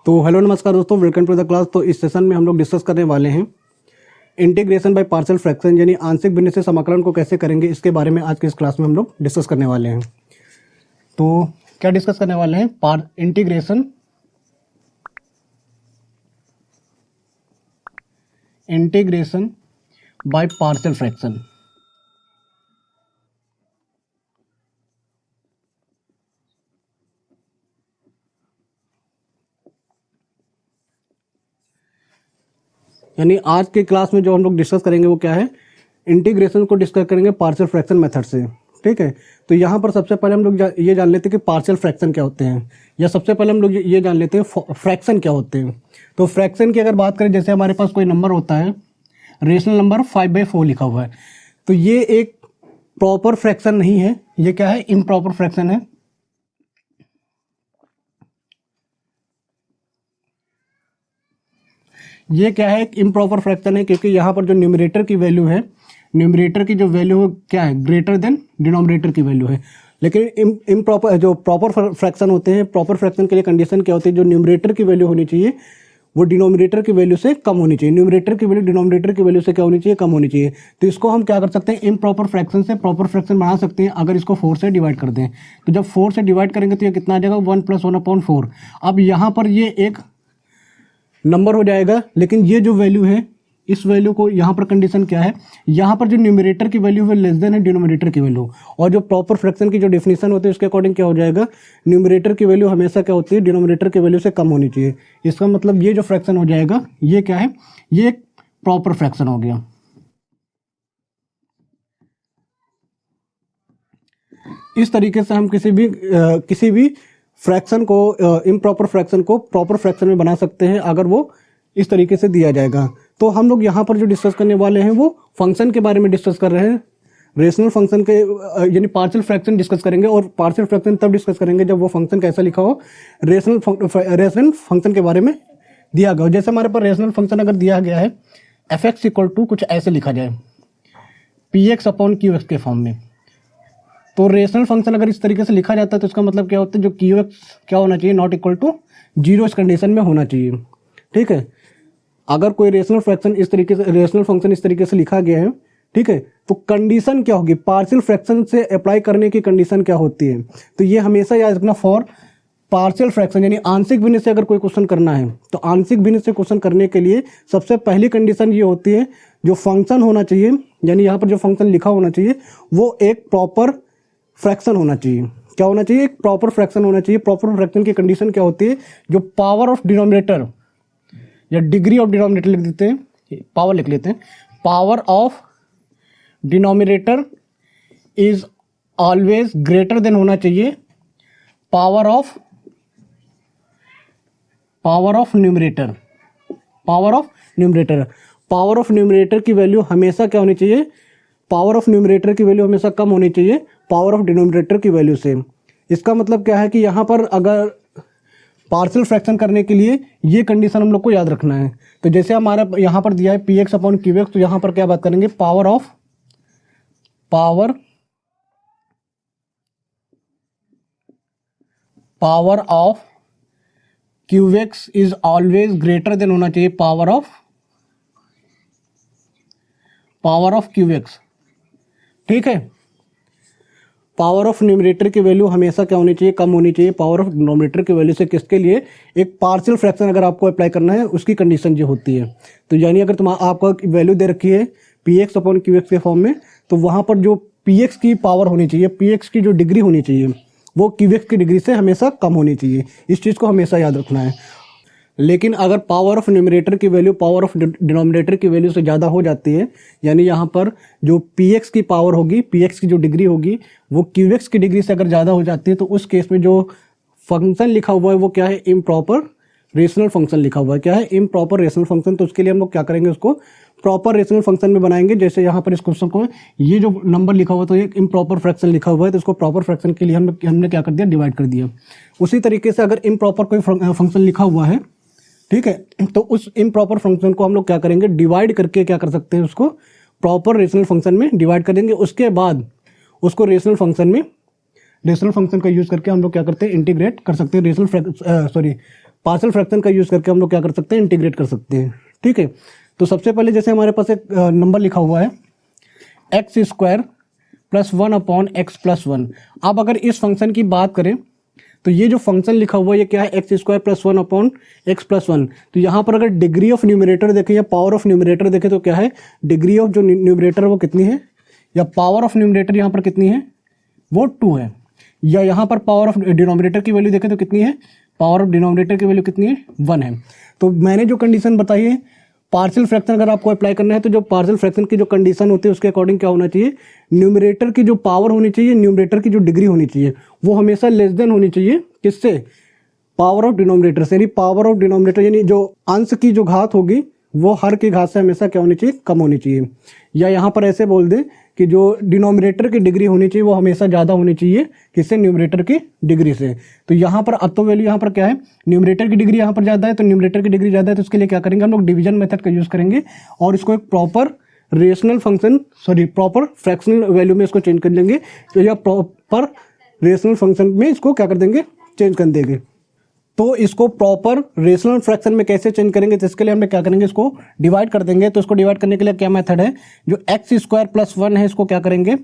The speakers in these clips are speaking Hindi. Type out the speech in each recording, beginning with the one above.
तो हेलो नमस्कार दोस्तों, वेलकम टू द क्लास। तो इस सेशन में हम लोग डिस्कस करने वाले हैं इंटीग्रेशन बाय पार्शियल फ्रैक्शन, यानी आंशिक भिन्न से समाकलन को कैसे करेंगे, इसके बारे में आज की इस क्लास में हम लोग डिस्कस करने वाले हैं। तो क्या डिस्कस करने वाले हैं? Integration by partial fraction. यानी आज के क्लास में जो हम लोग डिस्कस करेंगे वो क्या है? इंटीग्रेशन को डिस्कस करेंगे पार्शियल फ्रैक्शन मेथड से। ठीक है, तो यहाँ पर सबसे पहले हम लोग ये जान लेते हैं कि पार्शियल फ्रैक्शन क्या होते हैं, या सबसे पहले हम लोग ये जान लेते हैं फ्रैक्शन क्या होते हैं। तो फ्रैक्शन की अगर बात करें, जैसे हमारे पास कोई नंबर होता है, रेशनल नंबर 5/4 लिखा हुआ है, तो ये एक प्रॉपर फ्रैक्शन नहीं है, ये क्या है? इम्प्रॉपर फ्रैक्शन है। ये क्या है? एक इम्प्रॉपर फ्रैक्शन है, क्योंकि यहाँ पर जो न्यूमरेटर की वैल्यू है, न्यूमरेटर की जो वैल्यू है क्या है? ग्रेटर देन डिनोमिनेटर की वैल्यू है। लेकिन इम्प्रॉपर जो प्रॉपर फ्रैक्शन होते हैं, प्रॉपर फ्रैक्शन के लिए कंडीशन क्या होती है? जो न्यूमरेटर की वैल्यू होनी चाहिए वो डिनोमिनेटर की वैल्यू से कम होनी चाहिए, न्यूमरेटर की वैल्यू डिनोमिनेटर की वैल्यू से क्या होनी चाहिए? कम होनी चाहिए। तो इसको हम क्या कर सकते हैं? इम्प्रॉपर फ्रैक्शन से प्रॉपर फ्रैक्शन बना सकते हैं, अगर इसको 4 से डिवाइड कर दें। तो जब 4 से डिवाइड करेंगे तो ये कितना आ जाएगा? 1 + 1/4। अब यहाँ पर ये एक नंबर हो जाएगा, लेकिन ये जो वैल्यू है, इस वैल्यू को यहाँ पर कंडीशन क्या है? यहाँ पर जो न्यूमरेटर की वैल्यू है लेस देन है डिनोमिनेटर की वैल्यू, और जो प्रॉपर फ्रैक्शन की जो डेफिनेशन होती है उसके अकॉर्डिंग क्या हो जाएगा? न्यूमरेटर की वैल्यू हमेशा क्या होती है? डिनोमिनेटर की वैल्यू से कम होनी चाहिए। इसका मतलब ये जो फ्रैक्शन हो जाएगा, ये क्या है? ये एक प्रॉपर फ्रैक्शन हो गया। इस तरीके से हम किसी भी फ्रैक्शन को, इम्प्रॉपर फ्रैक्शन को प्रॉपर फ्रैक्शन में बना सकते हैं, अगर वो इस तरीके से दिया जाएगा। तो हम लोग यहाँ पर जो डिस्कस करने वाले हैं वो फंक्शन के बारे में डिस्कस कर रहे हैं, रेशनल फंक्शन के, यानी पार्शियल फ्रैक्शन डिस्कस करेंगे। और पार्शियल फ्रैक्शन तब डिस्कस करेंगे जब वो फंक्शन कैसा लिखा हो, रेशनल फंक्शन के बारे में दिया गया हो। जैसे हमारे पास रेशनल फंक्शन अगर दिया गया है f(x) = कुछ ऐसे लिखा जाए, px/qx के फॉर्म में। तो रेशनल फंक्शन अगर इस तरीके से लिखा जाता है तो इसका मतलब क्या होता है? जो qx क्या होना चाहिए? नॉट इक्वल टू 0 इस कंडीशन में होना चाहिए। ठीक है, अगर कोई रेशनल फंक्शन इस तरीके से लिखा गया है, ठीक है, तो कंडीशन क्या होगी? पार्शियल फ्रैक्शन से अप्लाई करने की कंडीशन क्या होती है? तो ये हमेशा याद रखना, फॉर पार्शियल फ्रैक्शन यानी आंशिक भिन्न से अगर कोई क्वेश्चन करना है, तो आंशिक भिन्न से क्वेश्चन करने के लिए सबसे पहली कंडीशन ये होती है, जो फंक्शन होना चाहिए, यानी यहाँ पर जो फंक्शन लिखा होना चाहिए वो एक प्रॉपर फ्रैक्शन होना चाहिए। क्या होना चाहिए? एक प्रॉपर फ्रैक्शन होना चाहिए। प्रॉपर फ्रैक्शन की कंडीशन क्या होती है? जो पावर ऑफ डिनोमिनेटर या डिग्री ऑफ डिनोमिनेटर लिख देते हैं, पावर लिख लेते हैं, power of denominator is always greater than होना चाहिए power of numerator. Power of numerator की वैल्यू हमेशा क्या होनी चाहिए? पावर ऑफ न्यूमरेटर की वैल्यू हमेशा कम होनी चाहिए पावर ऑफ डिनोमिनेटर की वैल्यू से। इसका मतलब क्या है कि यहाँ पर अगर पार्शियल फ्रैक्शन करने के लिए ये कंडीशन हम लोग को याद रखना है। तो जैसे हमारा यहाँ पर दिया है px/qx, तो यहाँ पर क्या बात करेंगे? Power of qx is always greater than होना चाहिए पावर ऑफ qx। ठीक है, पावर ऑफ न्यूमरेटर की वैल्यू हमेशा क्या होनी चाहिए? कम होनी चाहिए पावर ऑफ डिनोमिनेटर की वैल्यू से। किसके लिए? एक पार्शियल फ्रैक्शन अगर आपको अप्लाई करना है, उसकी कंडीशन जो होती है। तो यानी अगर आपको वैल्यू दे रखी है px/qx के फॉर्म में, तो वहाँ पर जो px की पावर होनी चाहिए, px की जो डिग्री होनी चाहिए, वो qx की डिग्री से हमेशा कम होनी चाहिए। इस चीज़ को हमेशा याद रखना है। लेकिन अगर पावर ऑफ न्यूमरेटर की वैल्यू पावर ऑफ डिनोमिनेटर की वैल्यू से ज़्यादा हो जाती है, यानी यहाँ पर जो px की पावर होगी, px की जो डिग्री होगी, वो qx की डिग्री से अगर ज़्यादा हो जाती है, तो उस केस में जो फंक्शन लिखा हुआ है वो क्या है? इम्प्रॉपर रेशनल फंक्शन लिखा हुआ है। क्या है? Improper rational function. तो उसके लिए हम लोग क्या करेंगे? उसको प्रॉपर रेशनल फंक्शन में बनाएंगे। जैसे यहाँ पर इस क्वेश्चन को, ये जो नंबर लिखा हुआ है तो एक इम्प्रॉपर फ्रैक्शन लिखा हुआ है, तो इसको प्रॉपर फ्रैक्शन के लिए हमने क्या कर दिया? डिवाइड कर दिया। उसी तरीके से अगर इम्प्रॉपर कोई फंक्शन लिखा हुआ है, ठीक है, तो उस इम्प्रॉपर फंक्शन को हम लोग क्या करेंगे? डिवाइड करके क्या कर सकते हैं? उसको प्रॉपर रेशनल फंक्शन में डिवाइड कर देंगे। उसके बाद उसको रेशनल फंक्शन का यूज करके हम लोग क्या करते हैं? इंटीग्रेट कर सकते हैं। पार्शियल फ्रैक्शन का यूज़ करके हम लोग क्या कर सकते हैं, इंटीग्रेट कर सकते हैं। ठीक है, तो सबसे पहले जैसे हमारे पास एक नंबर लिखा हुआ है एक्स स्क्वायर प्लस 1/x+1। अब अगर इस फंक्शन की बात करें तो ये जो फंक्शन लिखा हुआ है ये क्या है, एक्स स्क्वायर प्लस 1/x+1। तो यहाँ पर अगर डिग्री ऑफ न्यूमरेटर देखें या पावर ऑफ न्यूमरेटर देखें तो क्या है, डिग्री ऑफ जो न्यूमरेटर वो कितनी है, या पावर ऑफ न्यूमरेटर यहाँ पर कितनी है, वो 2 है। या यहाँ पर पावर ऑफ डिनोमिनेटर की वैल्यू देखें तो कितनी है, पावर ऑफ डिनोमिनेटर की वैल्यू कितनी है, 1 है। तो मैंने जो कंडीशन बताई है, पार्शियल फ्रैक्शन अगर आपको अप्लाई करना है तो जो पार्शियल फ्रैक्शन की जो कंडीशन होती है उसके अकॉर्डिंग क्या होना चाहिए, न्यूमरेटर की जो पावर होनी चाहिए, न्यूमरेटर की जो डिग्री होनी चाहिए वो हमेशा लेस देन होनी चाहिए किससे, पावर ऑफ डिनोमिनेटर से। यानी पावर ऑफ डिनोमिनेटर यानी जो अंश की जो घात होगी वो हर की घात से हमेशा क्या होनी चाहिए, कम होनी चाहिए। या यहाँ पर ऐसे बोल दें कि जो डिनोमिनेटर की डिग्री होनी चाहिए वो हमेशा ज़्यादा होनी चाहिए किससे, न्यूमरेटर की डिग्री से। तो यहाँ पर अब तो वैल्यू यहाँ पर क्या है, न्यूमरेटर की डिग्री यहाँ पर ज़्यादा है, तो न्यूमरेटर की डिग्री ज़्यादा है तो उसके लिए क्या करेंगे हम लोग, डिवीजन मेथड का यूज़ करेंगे और इसको एक proper rational function proper fractional value में इसको चेंज कर लेंगे। तो यह प्रॉपर रेशनल फंक्शन में इसको क्या कर देंगे, चेंज कर देंगे। तो इसको प्रॉपर रेशनल फ्रैक्शन में कैसे चेंज करेंगे, तो इसके लिए हम क्या करेंगे, इसको डिवाइड कर देंगे। तो इसको डिवाइड करने के लिए क्या मेथड है, जो एक्स स्क्वायर प्लस 1 है इसको क्या करेंगे,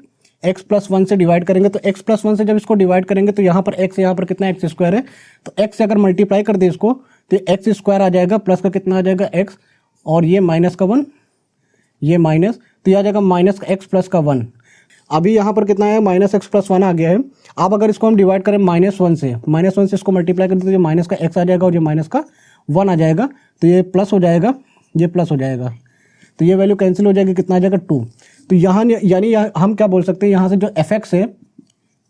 एक्स प्लस 1 से डिवाइड करेंगे। तो एक्स प्लस 1 से जब इसको डिवाइड करेंगे तो यहाँ पर एक्स, यहाँ पर कितना एक्स स्क्वायर है, तो एक्स से अगर मल्टीप्लाई कर दे इसको तो एक्स स्क्वायर आ जाएगा, प्लस का कितना आ जाएगा एक्स, और ये माइनस का 1, ये माइनस, तो यह आ जाएगा माइनस का एक्स प्लस का 1। अभी यहाँ पर कितना है, माइनस एक्स प्लस 1 आ गया है। अब अगर इसको हम डिवाइड करें -1 से, -1 से इसको मल्टीप्लाई करें तो ये माइनस का एक्स आ जाएगा और ये माइनस का 1 आ जाएगा, तो ये प्लस हो जाएगा, ये प्लस हो जाएगा, तो ये वैल्यू कैंसिल हो जाएगी, कितना आ जाएगा 2। तो यहाँ यानी हम क्या बोल सकते हैं, यहाँ से जो एफ एक्स है,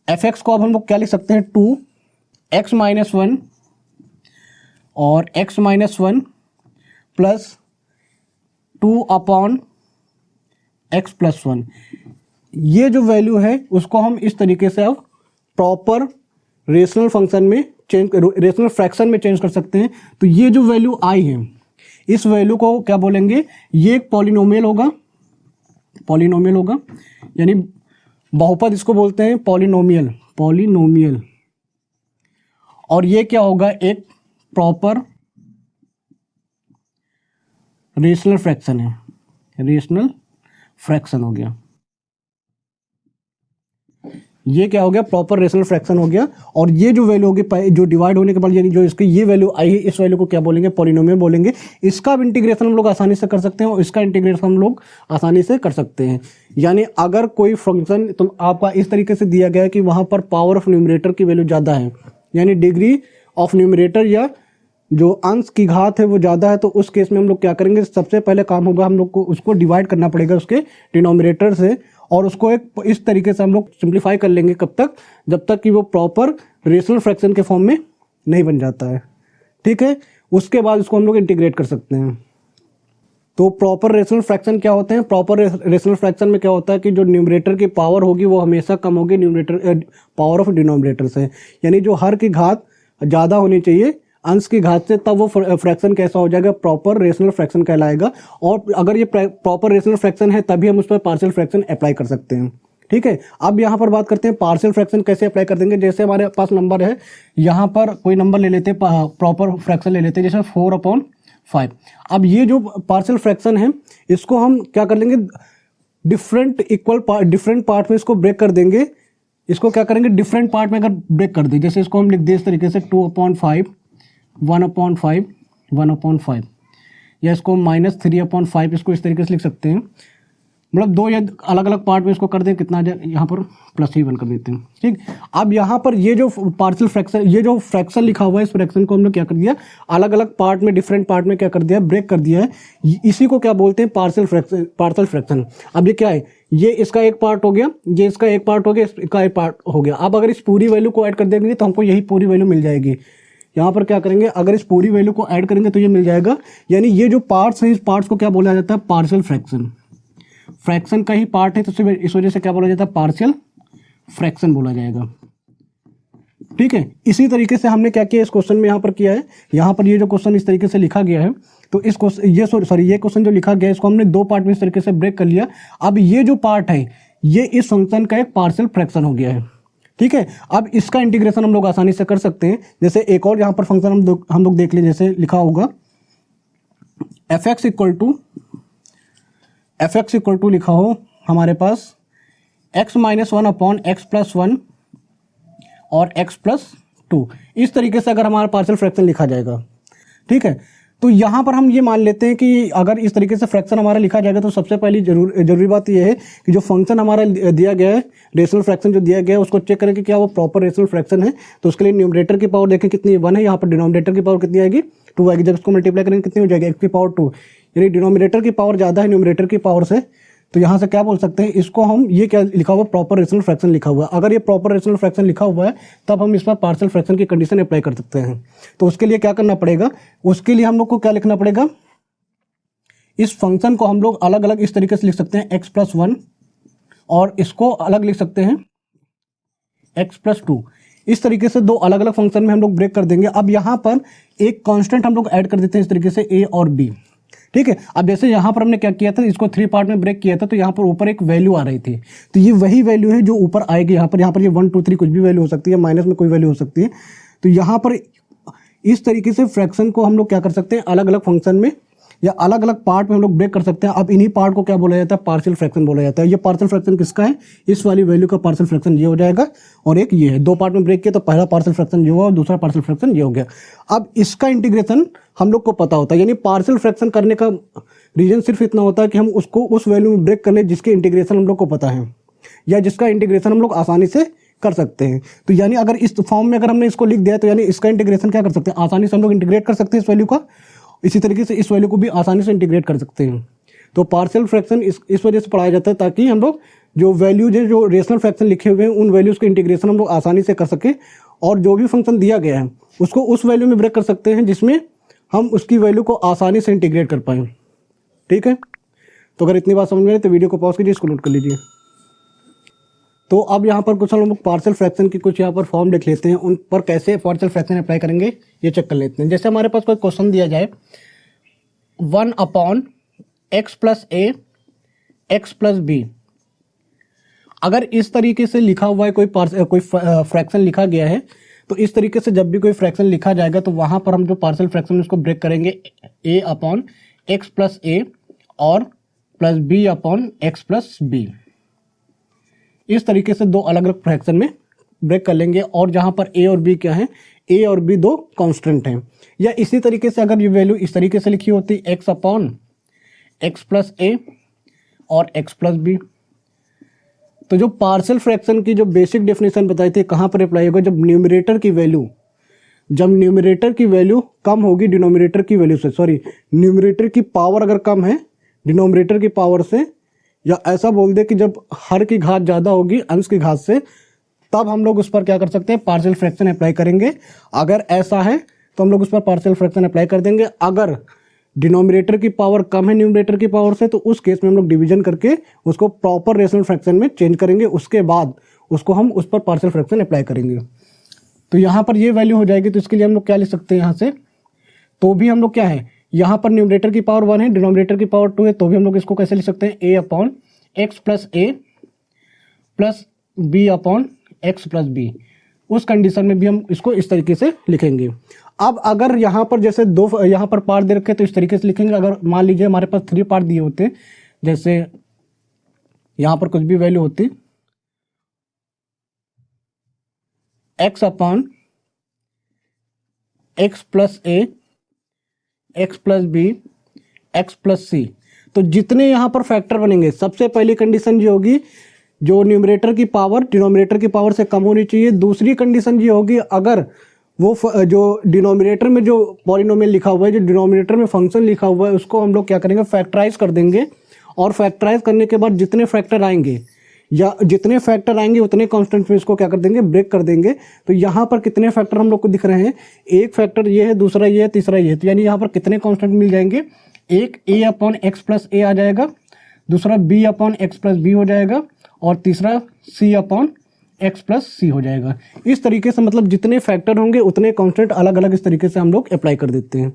एफ एक्स को अब हम लोग क्या लिख सकते हैं, 2x-1 और x-1 प्लस 2/x+1। ये जो वैल्यू है उसको हम इस तरीके से अब प्रॉपर रेशनल फंक्शन में चेंज, रेशनल फ्रैक्शन में चेंज कर सकते हैं। तो ये जो वैल्यू आई है इस वैल्यू को क्या बोलेंगे, ये एक पॉलिनोमियल होगा, पॉलिनोमियल होगा, यानी बहुपद इसको बोलते हैं पॉलिनोमियल, पॉलिनोमियल। और ये क्या होगा, एक प्रॉपर रेशनल फ्रैक्शन है, रेशनल फ्रैक्शन हो गया। ये क्या हो गया, प्रॉपर रेशनल फ्रैक्शन हो गया। और ये जो वैल्यू होगी जो डिवाइड होने के बाद, यानी जो इसकी ये वैल्यू आई है, इस वैल्यू को क्या बोलेंगे, पॉलिनोमियल बोलेंगे। इसका भी इंटीग्रेशन हम लोग आसानी से कर सकते हैं और इसका इंटीग्रेशन हम लोग आसानी से कर सकते हैं। यानी अगर कोई फंक्शन तो आपका इस तरीके से दिया गया है कि वहाँ पर पावर ऑफ न्यूमरेटर की वैल्यू ज़्यादा है, यानी डिग्री ऑफ न्यूमरेटर या जो अंश की घात है वो ज़्यादा है, तो उस केस में हम लोग क्या करेंगे, सबसे पहले काम होगा हम लोग को उसको डिवाइड करना पड़ेगा उसके डिनोमिनेटर से, और उसको एक इस तरीके से हम लोग सिंप्लीफाई कर लेंगे, कब तक, जब तक कि वो प्रॉपर रेशनल फ्रैक्शन के फॉर्म में नहीं बन जाता है। ठीक है, उसके बाद उसको हम लोग इंटीग्रेट कर सकते हैं। तो प्रॉपर रेशनल फ्रैक्शन क्या होते हैं, प्रॉपर रेशनल फ्रैक्शन में क्या होता है कि जो न्यूमरेटर की पावर होगी वो हमेशा कम होगी न्यूमरेटर पावर ऑफ डिनोमिनेटर से, यानी जो हर की घात ज़्यादा होनी चाहिए अंश की घात से, तब वो फ्रैक्शन कैसा हो जाएगा, प्रॉपर रेशनल फ्रैक्शन कहलाएगा। और अगर ये प्रॉपर रेशनल फ्रैक्शन है तभी हम उस पर पार्शियल फ्रैक्शन अप्लाई कर सकते हैं। ठीक है, अब यहाँ पर बात करते हैं पार्शियल फ्रैक्शन कैसे अप्लाई कर देंगे। जैसे हमारे पास नंबर है, यहाँ पर कोई नंबर ले लेते हैं, प्रॉपर फ्रैक्शन ले लेते हैं, जैसे 4/5। अब ये जो पार्शियल फ्रैक्शन है इसको हम क्या कर लेंगे, डिफरेंट पार्ट में इसको ब्रेक कर देंगे। इसको क्या करेंगे, डिफरेंट पार्ट में अगर ब्रेक कर दें, जैसे इसको हम लिख दें इस तरीके से 2/5, 1/5, 1/5, या इसको -3/5, इसको इस तरीके से लिख सकते हैं। मतलब दो या अलग अलग पार्ट में इसको कर दें, कितना जाए, यहाँ पर +1 कर देते हैं। ठीक, अब यहाँ पर ये जो पार्शियल फ्रैक्शन, ये जो फ्रैक्शन लिखा हुआ है, इस फ्रैक्शन को हमने क्या कर दिया, अलग अलग पार्ट में, डिफरेंट पार्ट में क्या कर दिया, ब्रेक कर दिया है। इसी को क्या बोलते हैं, पार्शियल फ्रैक्शन। अब ये क्या है, ये इसका एक पार्ट हो गया, ये इसका एक पार्ट हो गया, इसका एक पार्ट हो गया। अब अगर इस पूरी वैल्यू को ऐड कर देंगे तो हमको यही पूरी वैल्यू मिल जाएगी। यहाँ पर क्या करेंगे, अगर इस पूरी वैल्यू को ऐड करेंगे तो ये मिल जाएगा। यानी ये जो पार्ट्स हैं, इस पार्ट्स को क्या बोला जाता है, पार्शियल फ्रैक्शन। फ्रैक्शन का ही पार्ट है तो इस वजह से क्या बोला जाता है, पार्शियल फ्रैक्शन बोला जाएगा। ठीक है, इसी तरीके से हमने क्या किया इस क्वेश्चन में यहाँ पर किया है। यहाँ पर ये जो क्वेश्चन इस तरीके से लिखा गया है, तो इस क्वेश्चन ये क्वेश्चन जो लिखा गया है इसको हमने दो पार्ट में इस तरीके से ब्रेक कर लिया। अब ये जो पार्ट है ये इस फंक्शन का एक पार्शियल फ्रैक्शन हो गया है। ठीक है। अब इसका इंटीग्रेशन हम लोग आसानी से कर सकते हैं। जैसे एक और यहाँ पर फंक्शन हम लोग देख लें, जैसे लिखा होगा एफ एक्स इक्वल टू लिखा हो हमारे पास x-1/x+1 और x+2, इस तरीके से अगर हमारा पार्शियल फ्रैक्शन लिखा जाएगा। ठीक है, तो यहाँ पर हम ये मान लेते हैं कि अगर इस तरीके से फ्रैक्शन हमारा लिखा जाएगा तो सबसे पहली जरूरी बात यह है कि जो फंक्शन हमारा दिया गया है, रेशनल फ्रैक्शन जो दिया गया है, उसको चेक करें कि क्या वो प्रॉपर रेशनल फ्रैक्शन है। तो उसके लिए न्यूमरेटर की पावर देखें कितनी 1 है, यहाँ पर डिनोमिनेटर की पावर कितनी आएगी 2 आएगी। जब इसको मल्टीप्लाई करेंगे कितनी हो जाएगी x⁴, यानी डिनोमिनेटर की पावर ज़्यादा है न्यूमरेटर की पावर से। तो यहाँ से क्या बोल सकते हैं, इसको हम ये क्या लिखा हुआ प्रॉपर रेशनल फ्रैक्शन लिखा हुआ है। अगर ये प्रॉपर रेशनल फ्रैक्शन लिखा हुआ है तब हम इस पर पार्शियल फ्रैक्शन की कंडीशन अप्लाई कर सकते हैं। तो उसके लिए क्या करना पड़ेगा, उसके लिए हम लोग को क्या लिखना पड़ेगा, इस फंक्शन को हम लोग अलग अलग इस तरीके से लिख सकते हैं x+1 और इसको अलग लिख सकते हैं x+2। इस तरीके से दो अलग अलग फंक्शन में हम लोग ब्रेक कर देंगे। अब यहाँ पर एक कांस्टेंट हम लोग ऐड कर देते हैं इस तरीके से a और b। ठीक है, अब जैसे यहाँ पर हमने क्या किया था, इसको 3 पार्ट में ब्रेक किया था, तो यहाँ पर ऊपर एक वैल्यू आ रही थी, तो ये वही वैल्यू है जो ऊपर आएगी। यहाँ पर ये 1 2 3 कुछ भी वैल्यू हो सकती है, माइनस में कोई वैल्यू हो सकती है। तो यहाँ पर इस तरीके से फ्रैक्शन को हम लोग क्या कर सकते हैं, अलग अलग फंक्शन में या अलग अलग पार्ट में हम लोग ब्रेक कर सकते हैं। अब इन्हीं पार्ट को क्या बोला जाता है, पार्शियल फ्रैक्शन बोला जाता है। ये पार्शियल फ्रैक्शन किसका है, इस वाली वैल्यू का पार्शियल फ्रैक्शन ये हो जाएगा और एक ये है। 2 पार्ट में ब्रेक किया तो पहला पार्शियल फ्रैक्शन ये हुआ और दूसरा पार्शियल फ्रैक्शन ये हो गया। अब इसका इंटीग्रेशन हम लोग को पता होता है, यानी पार्शियल फ्रैक्शन करने का रीजन सिर्फ इतना होता है कि हम उसको उस वैल्यू में ब्रेक कर लें जिसके इंटीग्रेशन हम लोग को पता है या जिसका इंटीग्रेशन हम लोग आसानी से कर सकते हैं। तो यानी अगर इस फॉर्म में अगर हमने इसको लिख दिया तो यानी इसका इंटीग्रेशन क्या कर सकते हैं, आसानी से हम लोग इंटीग्रेट कर सकते हैं इस वैल्यू का। इसी तरीके से इस वैल्यू को भी आसानी से इंटीग्रेट कर सकते हैं। तो पार्शियल फ्रैक्शन इस वजह से पढ़ाया जाता है ताकि हम लोग जो वैल्यूज है, जो रेशनल फ्रैक्शन लिखे हुए हैं, उन वैल्यूज़ के इंटीग्रेशन हम लोग आसानी से कर सकें और जो भी फंक्शन दिया गया है उसको उस वैल्यू में ब्रेक कर सकते हैं जिसमें हम उसकी वैल्यू को आसानी से इंटीग्रेट कर पाएँ। ठीक है, तो अगर इतनी बात समझ में आए तो वीडियो को पॉज कीजिए, इसको नोट कर लीजिए। तो अब यहाँ पर कुछ हम लोग पार्शियल फ्रैक्शन की कुछ यहाँ पर फॉर्म लिख लेते हैं, उन पर कैसे पार्शियल फ्रैक्शन अप्लाई करेंगे ये चेक कर लेते हैं। जैसे हमारे पास कोई क्वेश्चन दिया जाए 1/x+a x+b, अगर इस तरीके से लिखा हुआ है कोई फ्रैक्शन लिखा गया है तो इस तरीके से जब भी कोई फ्रैक्शन लिखा जाएगा तो वहाँ पर हम जो पार्शियल फ्रैक्शन उसको ब्रेक करेंगे a/x+a और +b/x+b। इस तरीके से दो अलग अलग फ्रैक्शन में ब्रेक कर लेंगे और जहाँ पर a और b क्या है, a और b दो कांस्टेंट हैं। या इसी तरीके से अगर ये वैल्यू इस तरीके से लिखी होती x/x+a और x+b, तो जो पार्शियल फ्रैक्शन की जो बेसिक डेफिनेशन बताई थी कहाँ पर अप्लाई होगा, जब न्यूमरेटर की वैल्यू कम होगी डिनोमिनेटर की वैल्यू से, सॉरी न्यूमरेटर की पावर अगर कम है डिनोमिनेटर की पावर से, या ऐसा बोल दे कि जब हर की घात ज़्यादा होगी अंश की घात से, तब हम लोग उस पर क्या कर सकते हैं, पार्शियल फ्रैक्शन अप्लाई करेंगे। अगर ऐसा है तो हम लोग उस पर पार्शियल फ्रैक्शन अप्लाई कर देंगे। अगर डिनोमिनेटर की पावर कम है न्यूमरेटर की पावर से तो उस केस में हम लोग डिवीजन करके उसको प्रॉपर रेशनल फ्रैक्शन में चेंज करेंगे, उसके बाद उसको हम उस पर पार्शियल फ्रैक्शन अप्लाई करेंगे। तो यहाँ पर ये वैल्यू हो जाएगी। तो इसके लिए हम लोग क्या लिख सकते हैं यहाँ से, तो भी हम लोग क्या है, यहाँ पर न्यूमरेटर की पावर 1 है डिनोमिनेटर की पावर 2 है, तो भी हम लोग इसको कैसे लिख सकते हैं, a/x+a प्लस b/x+b। उस कंडीशन में भी हम इसको इस तरीके से लिखेंगे। अब अगर यहाँ पर जैसे दो यहाँ पर पार्ट दे रखे तो इस तरीके से लिखेंगे। अगर मान लीजिए हमारे पास 3 पार्ट दिए होते, जैसे यहाँ पर कुछ भी वैल्यू होती x/x+a x+b x+c, तो जितने यहाँ पर फैक्टर बनेंगे, सबसे पहली कंडीशन ये होगी जो न्यूमरेटर की पावर डिनोमिनेटर की पावर से कम होनी चाहिए। दूसरी कंडीशन ये होगी अगर वो जो डिनोमिनेटर में जो पॉलिनोमियल लिखा हुआ है, जो डिनोमिनेटर में फंक्शन लिखा हुआ है, उसको हम लोग क्या करेंगे, फैक्टराइज कर देंगे। और फैक्टराइज करने के बाद जितने फैक्टर आएंगे उतने कांस्टेंट में इसको क्या कर देंगे, ब्रेक कर देंगे। तो यहाँ पर कितने फैक्टर हम लोग को दिख रहे हैं, एक फैक्टर ये है, दूसरा ये है, तीसरा ये है। तो यानी यहाँ पर कितने कांस्टेंट मिल जाएंगे, एक a/x+a आ जाएगा, दूसरा b/x+b हो जाएगा और तीसरा c/x+c हो जाएगा। इस तरीके से मतलब जितने फैक्टर होंगे उतने कांस्टेंट अलग अलग इस तरीके से हम लोग अप्लाई कर देते हैं।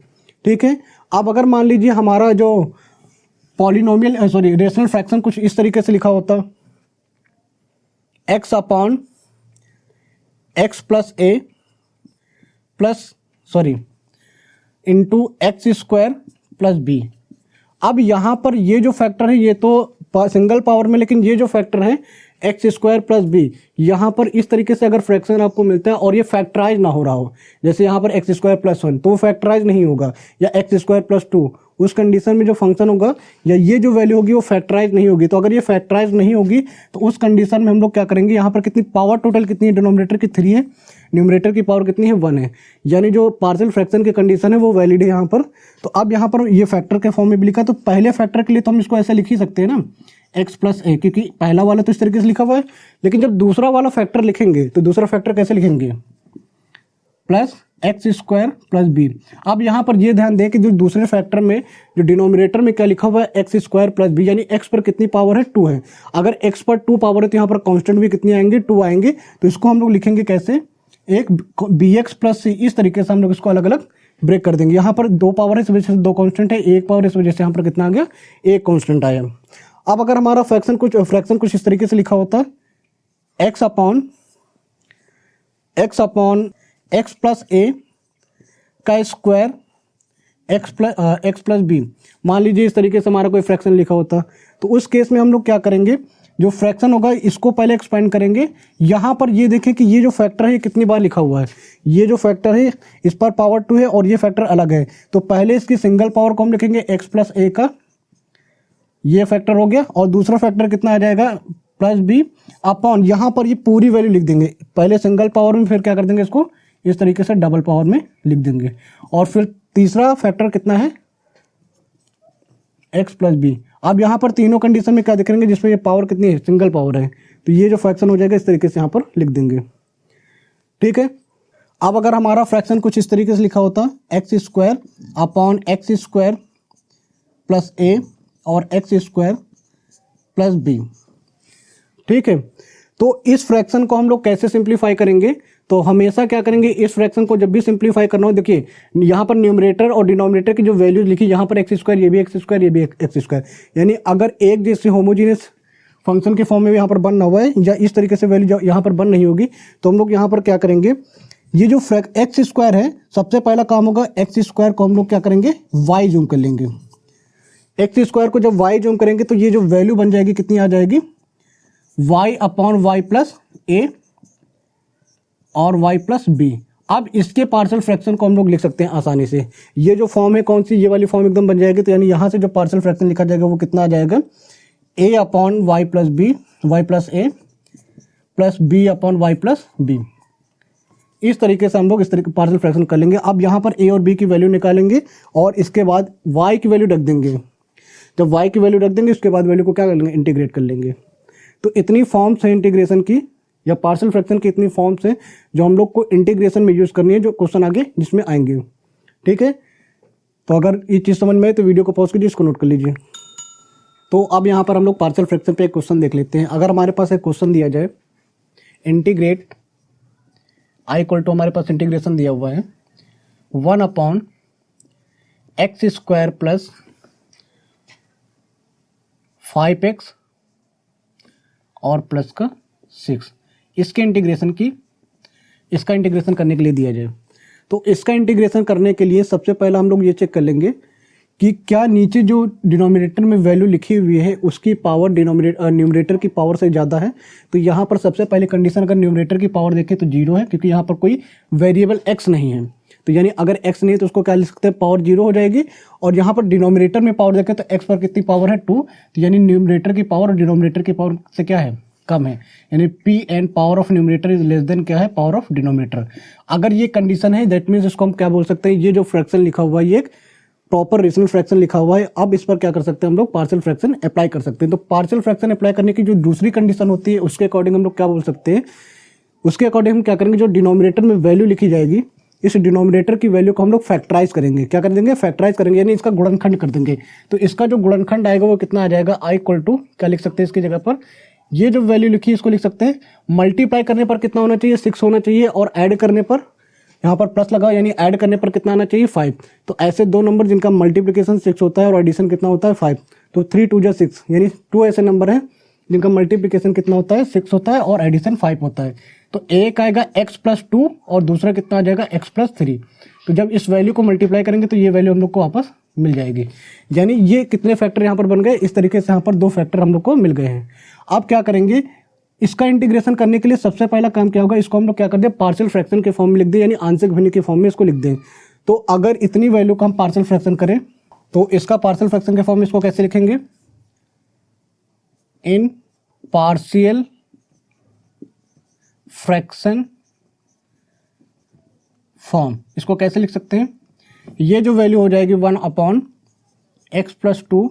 ठीक है, अब अगर मान लीजिए हमारा जो पॉलिनोमियल रेशनल फ्रैक्शन कुछ इस तरीके से लिखा होता, एक्स प्लस ए plus into X square plus B. अब यहाँ पर ये जो फैक्टर है ये तो सिंगल पावर में, लेकिन ये जो फैक्टर है एक्स स्क्वायर प्लस बी, यहाँ पर इस तरीके से अगर फ्रैक्शन आपको मिलता है और ये फैक्टराइज ना हो रहा हो, जैसे यहाँ पर एक्स स्क्वायर प्लस 1 तो वो फैक्टराइज नहीं होगा, या एक्स स्क्वायर प्लस 2, उस कंडीशन में जो फंक्शन होगा या ये जो वैल्यू होगी वो फैक्टराइज नहीं होगी। तो अगर ये फैक्टराइज नहीं होगी तो उस कंडीशन में हम लोग क्या करेंगे, यहाँ पर कितनी पावर टोटल कितनी है, डिनोमिनेटर की 3 है, न्यूमरेटर की पावर कितनी है 1 है, यानी जो पार्शियल फ्रैक्शन की कंडीशन है वो वैलिड है यहाँ पर। तो अब यहाँ पर ये फैक्टर के फॉर्म में भी लिखा, तो पहले फैक्टर के लिए तो हम इसको ऐसे लिख ही सकते हैं ना, एक्स प्लस ए, क्योंकि पहला वाला तो इस तरीके से लिखा हुआ है, लेकिन जब दूसरा वाला फैक्टर लिखेंगे तो दूसरा फैक्टर कैसे लिखेंगे, plus x square plus B. अब यहाँ पर ये ध्यान दें कि जो दूसरे फैक्टर में जो डिनोमिनेटर में क्या लिखा हुआ है एक्स स्क्वायर प्लस बी, यानी एक्स पर कितनी पावर है 2 है। अगर एक्स पर 2 पावर है तो यहाँ पर कांस्टेंट भी कितनी आएंगे 2 आएंगे। तो इसको हम लोग लिखेंगे कैसे, एक बी एक्स प्लस सी, इस तरीके से हम लोग इसको अलग अलग ब्रेक कर देंगे। यहाँ पर 2 पावर है इस वजह से 2 कांस्टेंट है, 1 पावर इस वजह से यहाँ पर कितना आ गया 1 कांस्टेंट आया। अब अगर हमारा फ्रैक्शन कुछ इस तरीके से लिखा होता एक्स अपॉन एक्स प्लस ए का स्क्वायर एक्स प्लस बी, मान लीजिए इस तरीके से हमारा कोई फ्रैक्शन लिखा होता, तो उस केस में हम लोग क्या करेंगे, जो फ्रैक्शन होगा इसको पहले एक्सपेंड करेंगे। यहाँ पर ये देखें कि ये जो फैक्टर है ये कितनी बार लिखा हुआ है, ये जो फैक्टर है इस पर पावर 2 है और ये फैक्टर अलग है, तो पहले इसकी सिंगल पावर को हम लिखेंगे एक्स प्लस ए का, ये फैक्टर हो गया, और दूसरा फैक्टर कितना आ जाएगा प्लस बी अपॉन, यहाँ पर ये पूरी वैल्यू लिख देंगे, पहले सिंगल पावर में फिर क्या कर देंगे इसको इस तरीके से डबल पावर में लिख देंगे, और फिर तीसरा फैक्टर कितना है एक्स प्लस बी। अब यहाँ पर तीनों कंडीशन में क्या दिखेंगे, जिसमें ये पावर कितनी है सिंगल पावर है, तो ये जो फ्रैक्शन हो जाएगा इस तरीके से यहाँ पर लिख देंगे। ठीक है, अब अगर हमारा फ्रैक्शन कुछ इस तरीके से लिखा होता X square upon X square plus A और एक्स स्क्वायर प्लस बी। ठीक है, तो इस फ्रैक्शन को हम लोग कैसे सिंप्लीफाई करेंगे, तो हमेशा क्या करेंगे, इस फ्रैक्शन को जब भी सिंप्लीफाई करना हो, देखिए यहाँ पर न्यूमरेटर और डिनोमिनेटर की जो वैल्यूज लिखी, यहाँ पर एक्स स्क्वायर, ये भी एक्स स्क्वायर, ये भी एक्स स्क्वायर, यानी अगर एक जैसे होमोजीनियस फंक्शन के फॉर्म में यहाँ पर बन हुआ है या इस तरीके से वैल्यू यहाँ पर बन नहीं होगी, तो हम लोग यहाँ पर क्या करेंगे, ये जो एक्स स्क्वायर है, सबसे पहला काम होगा एक्स स्क्वायर को हम लोग क्या करेंगे वाई जूम कर लेंगे। एक्स स्क्वायर को जब वाई जूम करेंगे तो ये जो वैल्यू बन जाएगी कितनी आ जाएगी, Y upon y plus A और y प्लस बी। अब इसके पार्शियल फ्रैक्शन को हम लोग लिख सकते हैं आसानी से, ये जो फॉर्म है कौन सी, ये वाली फॉर्म एकदम बन जाएगी, तो यानी यहाँ से जो पार्शियल फ्रैक्शन लिखा जाएगा वो कितना आ जाएगा, a upon y plus b, y plus A plus b upon y plus b. इस तरीके से हम लोग इस तरीके पार्शियल फ्रैक्शन कर लेंगे। अब यहाँ पर a और b की वैल्यू निकालेंगे और इसके बाद y की वैल्यू रख देंगे। जब y की वैल्यू रख देंगे उसके बाद वैल्यू को क्या कर लेंगे, इंटीग्रेट कर लेंगे। तो इतनी फॉर्म्स है इंटीग्रेशन की या पार्शियल फ्रैक्शन की, इतनी फॉर्म्स हैं जो हम लोग को इंटीग्रेशन में यूज़ करनी है, जो क्वेश्चन आगे जिसमें आएंगे। ठीक है, तो अगर ये चीज़ समझ में आए तो वीडियो को पॉज कीजिए, इसको नोट कर लीजिए। तो अब यहाँ पर हम लोग पार्शियल फ्रैक्शन पे एक क्वेश्चन देख लेते हैं। अगर हमारे पास एक क्वेश्चन दिया जाए, इंटीग्रेट आई इक्वल टू, हमारे पास इंटीग्रेशन दिया हुआ है 1 upon X square plus 5x और प्लस का 6, इसके इंटीग्रेशन की, इसका इंटीग्रेशन करने के लिए दिया जाए। तो इसका इंटीग्रेशन करने के लिए सबसे पहला हम लोग ये चेक कर लेंगे कि क्या नीचे जो डिनोमिनेटर में वैल्यू लिखी हुई है उसकी पावर न्यूमरेटर की पावर से ज़्यादा है। तो यहाँ पर सबसे पहले कंडीशन, अगर न्यूमरेटर की पावर देखें तो 0 है, क्योंकि यहाँ पर कोई वेरिएबल x नहीं है। तो यानी अगर x नहीं है तो उसको क्या लिख सकते हैं, पावर 0 हो जाएगी। और यहाँ पर डिनोमिनेटर में पावर देखें तो x पर कितनी पावर है 2, तो यानी न्यूमरेटर की पावर और डिनोमिनेटर की पावर से क्या है, कम है, यानी p and power of numerator is less than क्या है, पावर ऑफ डिनोमिनेटर। अगर ये कंडीशन है दैट मीन्स इसको हम क्या बोल सकते हैं, ये जो फ्रैक्शन लिखा हुआ है ये एक प्रॉपर रेशनल फ्रैक्शन लिखा हुआ है। अब इस पर क्या कर सकते हैं हम लोग, पार्शियल फ्रैक्शन अप्लाई कर सकते हैं। तो पार्शियल फ्रैक्शन अप्लाई करने की जो दूसरी कंडीशन होती है उसके अकॉर्डिंग हम लोग क्या बोल सकते हैं, उसके अकॉर्डिंग हम क्या करेंगे, जो डिनोमिनेटर में वैल्यू लिखी जाएगी इस डिनोमिनेटर की वैल्यू को हम लोग फैक्टराइज करेंगे। क्या कर देंगे, फैक्टराइज करेंगे, यानी इसका गुणनखंड कर देंगे। तो इसका जो गुणनखंड आएगा वो कितना आ जाएगा, आई इक्वल टू क्या लिख सकते हैं इसकी जगह पर, ये जो वैल्यू लिखी है इसको लिख सकते हैं, मल्टीप्लाई करने पर कितना होना चाहिए, 6 होना चाहिए, और ऐड करने पर यहाँ पर प्लस लगाओ, यानी ऐड करने पर कितना आना चाहिए, 5। तो ऐसे दो नंबर जिनका मल्टीप्लिकेशन 6 होता है और एडिशन कितना होता है 5, तो 3 2 जा 6, यानी 2 ऐसे नंबर हैं जिनका मल्टीप्लिकेशन कितना होता है 6 होता है और एडिशन 5 होता है। तो एक आएगा x+2 और दूसरा कितना आ जाएगा x+3। तो जब इस वैल्यू को मल्टीप्लाई करेंगे तो ये वैल्यू हम लोग को वापस मिल जाएगी। यानी ये कितने फैक्टर यहाँ पर बन गए, इस तरीके से यहाँ पर 2 फैक्टर हम लोग को मिल गए हैं। अब क्या करेंगे, इसका इंटीग्रेशन करने के लिए सबसे पहला काम क्या होगा, इसको हम लोग क्या कर दें, पार्शियल फ्रैक्शन के फॉर्म में लिख दें, यानी आंशिक भिन्न के फॉर्म में इसको लिख दें। तो अगर इतनी वैल्यू का हम पार्शियल फ्रैक्शन करें तो इसका पार्शियल फ्रैक्शन के फॉर्म में इसको कैसे लिखेंगे, इन पार्शियल फ्रैक्शन फॉर्म इसको कैसे लिख सकते हैं, ये जो वैल्यू हो जाएगी 1/x+2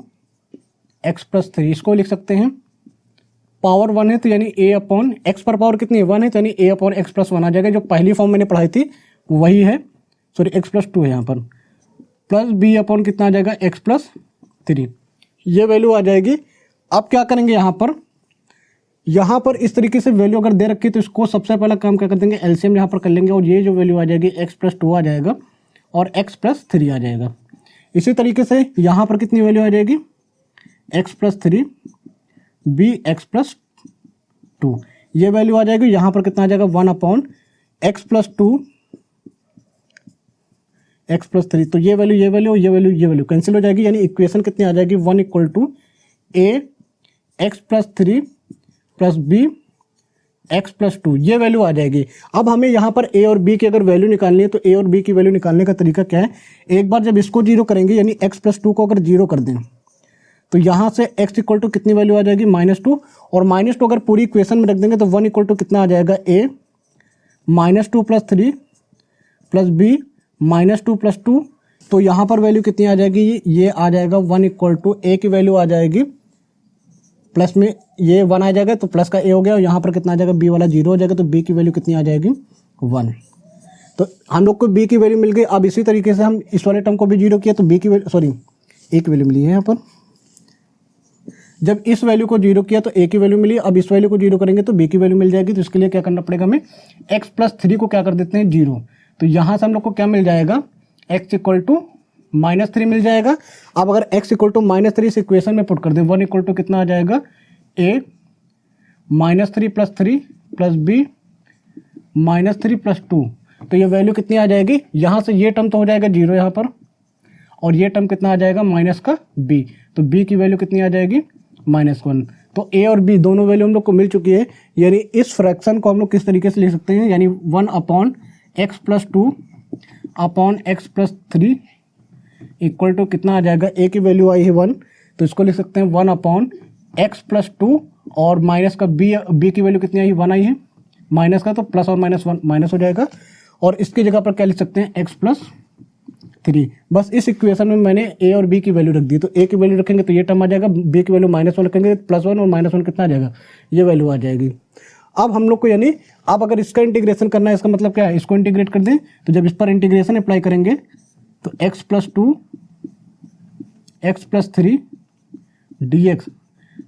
x+3 इसको लिख सकते हैं। पावर 1 है तो यानी a/x पर पावर कितनी है 1 है तो यानी a/x+1 आ जाएगा। जो पहली फॉर्म मैंने पढ़ाई थी वही है, सॉरी x+2 है यहाँ पर, प्लस b/ कितना आ जाएगा x+3, ये वैल्यू आ जाएगी। अब क्या करेंगे, यहाँ पर इस तरीके से वैल्यू अगर दे रखी तो इसको सबसे पहला काम क्या कर देंगे, एलसीएम यहाँ पर कर लेंगे और ये जो वैल्यू आ जाएगी x+2 आ जाएगा और x+3 आ जाएगा। इसी तरीके से यहाँ पर कितनी वैल्यू आ जाएगी x+3 bx+2, ये वैल्यू आ जाएगी। यहाँ पर कितना आ जाएगा 1/x+2 x+3, तो ये वैल्यू ये वैल्यू ये वैल्यू ये वैल्यू कैंसिल हो जाएगी, यानी इक्वेशन कितनी आ जाएगी 1 = ax+3 + bx+2, ये वैल्यू आ जाएगी। अब हमें यहाँ पर a और b की अगर वैल्यू निकालनी है तो a और b की वैल्यू निकालने का तरीका क्या है, एक बार जब इसको 0 करेंगे यानी x+2 को अगर 0 कर दें तो यहाँ से x = कितनी वैल्यू आ जाएगी -2, और -2 अगर पूरी इक्वेशन में रख देंगे तो 1 = कितना आ जाएगा a -2 + 3 + b -2 + 2, तो यहाँ पर वैल्यू कितनी आ जाएगी, ये आ जाएगा 1 = a की वैल्यू आ जाएगी, प्लस में ये 1 आ जाएगा तो प्लस का a हो गया, और यहाँ पर कितना आ जाएगा b वाला 0 हो जाएगा, तो b की वैल्यू कितनी आ जाएगी 1। तो हम लोग को b की वैल्यू मिल गई। अब इसी तरीके से हम इस वाले टर्म को भी 0 किया तो b की वैल्यू, सॉरी a की वैल्यू मिली है यहाँ पर। जब इस वैल्यू को 0 किया तो a की वैल्यू मिली, अब इस वैल्यू को 0 करेंगे तो b की वैल्यू मिल जाएगी। तो इसके लिए क्या करना पड़ेगा, हमें x+3 को क्या कर देते हैं 0, तो यहाँ से हम लोग को क्या मिल जाएगा x = -3 मिल जाएगा। अब अगर x = -3 इस इक्वेशन में पुट कर दें 1 = कितना आ जाएगा a -3 + 3 + b -3 + 2, तो ये वैल्यू कितनी आ जाएगी, यहाँ से ये टर्म तो हो जाएगा 0 यहाँ पर, और ये टर्म कितना आ जाएगा माइनस का b, तो b की वैल्यू कितनी आ जाएगी -1। तो a और b दोनों वैल्यू हम लोग को मिल चुकी है। यानी इस फ्रैक्शन को हम लोग किस तरीके से लिख सकते हैं, यानी 1/x+2 x+3 = कितना आ जाएगा, a की वैल्यू आई है 1, तो इसको लिख सकते हैं 1/x+2 और माइनस का b की वैल्यू कितनी आई, 1 आई है, माइनस का तो प्लस और -1 माइनस हो जाएगा, और इसकी जगह पर क्या लिख सकते हैं x+3। बस इस इक्वेशन में मैंने a और b की वैल्यू रख दी, तो a की वैल्यू रखेंगे तो ये टर्म आ जाएगा, b की वैल्यू -1 रखेंगे +1 और -1 कितना आ जाएगा, ये वैल्यू आ जाएगी। अब हम लोग को यानी अब अगर इसका इंटीग्रेशन करना है, इसका मतलब क्या है, इसको इंटीग्रेट कर दें, तो जब इस पर इंटीग्रेशन अप्लाई करेंगे तो x+2 x+3 dx,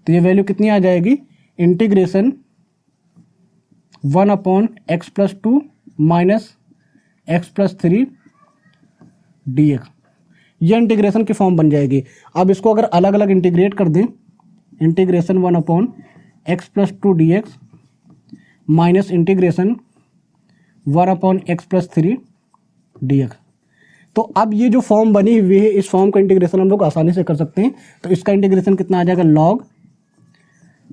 तो ये वैल्यू कितनी आ जाएगी, इंटीग्रेशन 1/x+2 x+3 dx, ये इंटीग्रेशन की फॉर्म बन जाएगी। अब इसको अगर अलग अलग इंटीग्रेट कर दें, integration 1/x+2 dx minus integration 1/x+3 dx, तो अब ये जो फॉर्म बनी हुई है इस फॉर्म का इंटीग्रेशन हम लोग आसानी से कर सकते हैं। तो इसका इंटीग्रेशन कितना आ जाएगा, log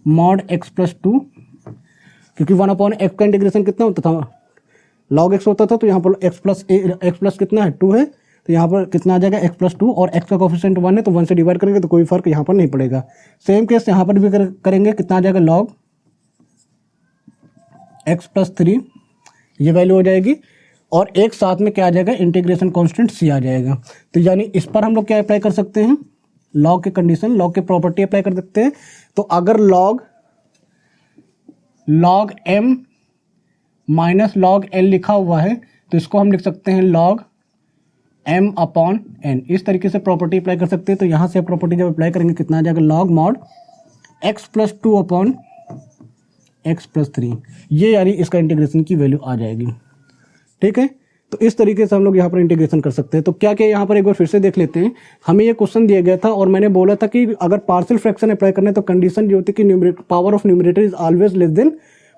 mod x+2, क्योंकि 1/x का इंटीग्रेशन कितना होता था, log x होता था, तो यहाँ पर x प्लस कितना है 2 है, तो यहाँ पर कितना आ जाएगा x+2, और x का कोफिशिएंट 1 है तो 1 से डिवाइड करेंगे तो कोई फर्क यहाँ पर नहीं पड़ेगा। सेम केस यहाँ पर भी करेंगे, कितना आ जाएगा log x+3, ये वैल्यू हो जाएगी, और एक साथ में क्या आ जाएगा, इंटीग्रेशन कांस्टेंट c आ जाएगा। तो यानी इस पर हम लोग क्या अप्लाई कर सकते हैं, लॉग के कंडीशन, लॉग के प्रॉपर्टी अप्लाई कर सकते हैं। तो अगर log m minus log l लिखा हुआ है तो इसको हम लिख सकते हैं log m/n, इस तरीके से प्रॉपर्टी अप्लाई कर सकते हैं। तो यहाँ से प्रॉपर्टी जब अप्लाई करेंगे कितना आ जाएगा, log mod x+2 x+3, ये यानी इसका इंटीग्रेशन की वैल्यू आ जाएगी। ठीक है, तो इस तरीके से हम लोग यहाँ पर इंटीग्रेशन कर सकते हैं। तो क्या क्या यहाँ पर एक बार फिर से देख लेते हैं। हमें ये क्वेश्चन दिया गया था और मैंने बोला था कि अगर पार्शियल फ्रैक्शन अप्लाई करना है तो कंडीशन जो होती है कि power of numerator is always less than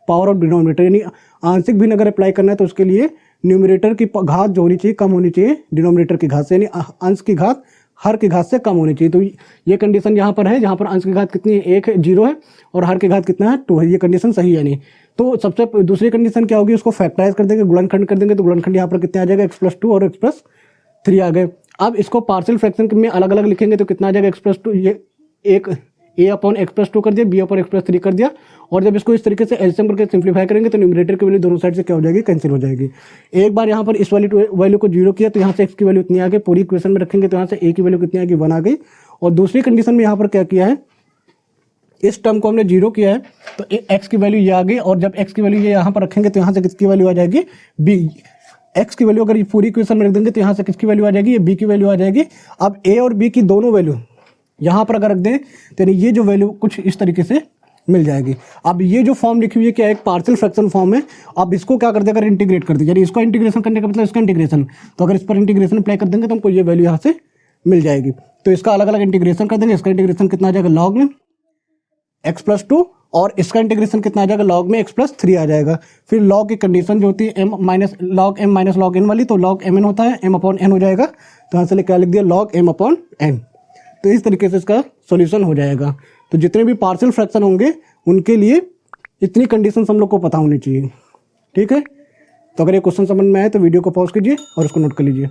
power of denominator, यानी आंशिक भिन्न अगर अप्लाई करना है तो उसके लिए न्यूमरेटर की घात जो होनी चाहिए कम होनी चाहिए डिनोमिनेटर की घात से, यानी अंश की घात हर की घात से कम होनी चाहिए। तो ये कंडीशन यहाँ पर है, जहाँ पर अंश की घात कितनी है, 1 है, 0 है, और हर की घात कितना है, 2 है। ये कंडीशन सही है नहीं। तो सबसे दूसरी कंडीशन क्या होगी, उसको फैक्टराइज कर देंगे, गुणनखंड कर देंगे, तो गुणनखंड यहाँ पर कितने आ जाएगा, x+2 और x+3 आ गए। अब इसको पार्शियल फ्रैक्शन में अलग अलग लिखेंगे तो कितना आ जाएगा, x+2, ये एक a/x+2 कर दिया, b/x+3 कर दिया, और जब इसको इस तरीके से एलसीएम करके सिंप्लीफाई करेंगे तो न्यूमरेटर की वैल्यू दोनों साइड से क्या हो जाएगी, कैंसिल हो जाएगी। एक बार यहाँ पर इस वाली वैल्यू को 0 किया तो यहाँ से x की वैल्यू इतनी आ गई, पूरी इक्वेशन में रखेंगे तो यहाँ से a की वैल्यू कितनी आ गई, 1 आ गई। और दूसरी कंडीशन में यहाँ पर क्या किया है, इस टर्म को हमने 0 किया है तो x की वैल्यू ये आ गई, और जब x की वैल्यू ये यहाँ पर रखेंगे तो यहाँ से किसकी वैल्यू आ जाएगी, b। x की वैल्यू अगर ये पूरी इक्वेशन में रख देंगे तो यहाँ से किसकी वैल्यू आ जाएगी, ये b की वैल्यू आ जाएगी। अब a और b की दोनों वैल्यू यहाँ पर अगर रख दें तो ये जो वैल्यू कुछ इस तरीके से मिल जाएगी। अब ये जो फॉर्म लिखी हुई है क्या, एक पार्शियल फ्रैक्शन फॉर्म है। अब इसको क्या कर देगा, इंटीग्रेट कर देगा, यानी इसको इंटीग्रेशन करने का मतलब इसका इंटीग्रेशन, तो अगर इस पर इंटीग्रेशन अप्लाई कर देंगे तो हमको ये वैल्यू यहाँ से मिल जाएगी। तो इसका अलग अलग इंटीग्रेशन कर देंगे, इसका इंटीग्रेशन कितना आ जाएगा, log में x+2, और इसका इंटीग्रेशन कितना आ जाएगा, log में x+3 आ जाएगा। फिर log की कंडीशन जो होती है log m minus log n वाली, तो log mn होता है, m/n हो जाएगा। तो यहाँ से क्या लिख दिया, log m/n। तो इस तरीके से इसका सॉल्यूशन हो जाएगा। तो जितने भी पार्शियल फ्रैक्शन होंगे उनके लिए इतनी कंडीशन हम लोग को पता होनी चाहिए, ठीक है। तो अगर ये क्वेश्चन समझ में आए तो वीडियो को पॉज कीजिए और इसको नोट कर लीजिए।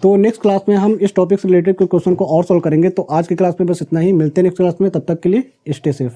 तो नेक्स्ट क्लास में हम इस टॉपिक से रिलेटेड कोई क्वेश्चन को और सॉल्व करेंगे। तो आज की क्लास में बस इतना ही, मिलते हैं नेक्स्ट क्लास में, तब तक के लिए स्टे सेफ।